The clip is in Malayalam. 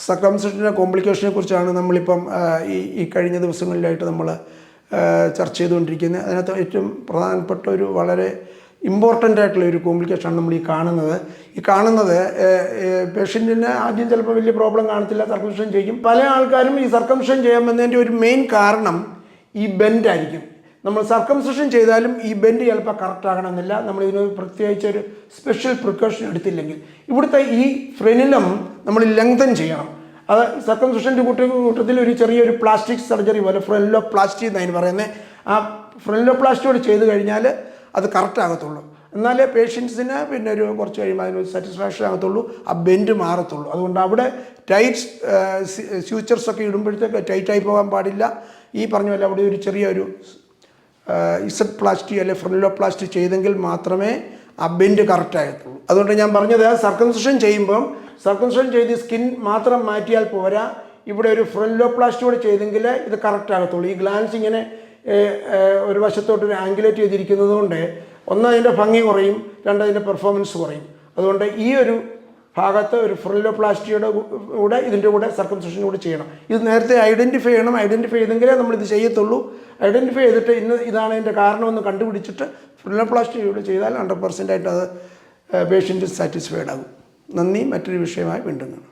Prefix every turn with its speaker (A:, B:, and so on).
A: സർക്കംസിഷൻ്റെ കോംപ്ലിക്കേഷനെ കുറിച്ചാണ് നമ്മളിപ്പം ഈ കഴിഞ്ഞ ദിവസങ്ങളിലായിട്ട് നമ്മൾ ചർച്ച ചെയ്തുകൊണ്ടിരിക്കുന്നത്. അതിനകത്ത് ഏറ്റവും പ്രധാനപ്പെട്ട ഒരു വളരെ ഇമ്പോർട്ടൻ്റ് ആയിട്ടുള്ള ഒരു കോംപ്ലിക്കേഷനാണ് നമ്മൾ ഈ കാണുന്നത് പേഷ്യൻറ്റിന് ആദ്യം ചിലപ്പോൾ വലിയ പ്രോബ്ലം കാണത്തില്ല, സർക്കംസിഷൻ ചെയ്യും. പല ആൾക്കാരും ഈ സർക്കംസിഷൻ ചെയ്യാൻ വന്നതിൻ്റെ ഒരു മെയിൻ കാരണം ഈ ബെൻഡായിരിക്കും. നമ്മൾ സർക്കംസിഷൻ ചെയ്താലും ഈ ബെൻഡ് ചിലപ്പോൾ കറക്റ്റ് ആകണമെന്നില്ല. നമ്മൾ ഇതിന് പ്രത്യേകിച്ച് ഒരു സ്പെഷ്യൽ പ്രിക്കോഷൻ എടുത്തില്ലെങ്കിൽ ഇവിടുത്തെ ഈ ഫ്രെനിലം നമ്മൾ ലെങ്തൻ ചെയ്യണം. അത് സർക്കംസിഷൻ്റെ കൂട്ടത്തിൽ ഒരു ചെറിയൊരു പ്ലാസ്റ്റിക് സർജറി പോലെ ഫ്രെനിലോപ്ലാസ്റ്റി എന്നതിന് പറയുന്നത്. ആ ഫ്രെനിലോപ്ലാസ്റ്റിയോട് ചെയ്ത് കഴിഞ്ഞാൽ അത് കറക്റ്റ് ആകത്തുള്ളൂ. എന്നാലേ പേഷ്യൻസിന് പിന്നെ ഒരു കുറച്ച് കഴിയുമ്പോൾ അതിനൊരു സാറ്റിസ്ഫാക്ഷൻ ആകത്തുള്ളൂ, ആ ബെൻഡ് മാറത്തുള്ളൂ. അതുകൊണ്ട് അവിടെ ടൈറ്റ് സ്യൂച്ചേഴ്സൊക്കെ ഇടുമ്പോഴത്തേക്ക് ടൈറ്റായി പോകാൻ പാടില്ല. ഈ പറഞ്ഞ പോലെ അവിടെ ഒരു ചെറിയൊരു ഇസഡ് പ്ലാസ്റ്റി അല്ലെങ്കിൽ ഫ്രെനിലോപ്ലാസ്റ്റി ചെയ്തെങ്കിൽ മാത്രമേ ആ ബെൻഡ് കറക്റ്റ് ആകത്തുള്ളൂ. അതുകൊണ്ട് ഞാൻ പറഞ്ഞത് സർക്കംസിഷൻ ചെയ്യുമ്പം സർക്കംസിഷൻ ചെയ്ത് സ്കിൻ മാത്രം മാറ്റിയാൽ പോരാ, ഇവിടെ ഒരു ഫ്രെനിലോപ്ലാസ്റ്റിയോടെ ചെയ്തെങ്കിൽ ഇത് കറക്റ്റ് ആകത്തുള്ളൂ. ഈ ഗ്ലാൻസ് ഇങ്ങനെ ഒരു വശത്തോട്ടൊരു ആംഗുലേറ്റ് ചെയ്തിരിക്കുന്നത് കൊണ്ട് ഒന്ന് അതിൻ്റെ ഭംഗി കുറയും, രണ്ട് അതിൻ്റെ പെർഫോമൻസ് കുറയും. അതുകൊണ്ട് ഈ ഒരു ഭാഗത്ത് ഒരു ഫ്രെനിലോപ്ലാസ്റ്റിയുടെ കൂടെ ഇതിൻ്റെ കൂടെ സർക്കംസിഷൻ്റെ കൂടെ ചെയ്യണം. ഇത് നേരത്തെ ഐഡൻറ്റിഫൈ ചെയ്യണം. ഐഡൻറ്റിഫൈ ചെയ്തെങ്കിലേ നമ്മളിത് ചെയ്യത്തുള്ളൂ. ഐഡൻറ്റിഫൈ ചെയ്തിട്ട് ഇതാണ് ഇതിൻ്റെ കാരണമെന്ന് കണ്ടുപിടിച്ചിട്ട് ഫ്രെനിലോപ്ലാസ്റ്റിയോടെ ചെയ്താൽ 100% അത് പേഷ്യൻറ്റ് സാറ്റിസ്ഫൈഡ് ആകും. നന്ദി. മറ്റൊരു വിഷയമായി വീണ്ടും കാണാം.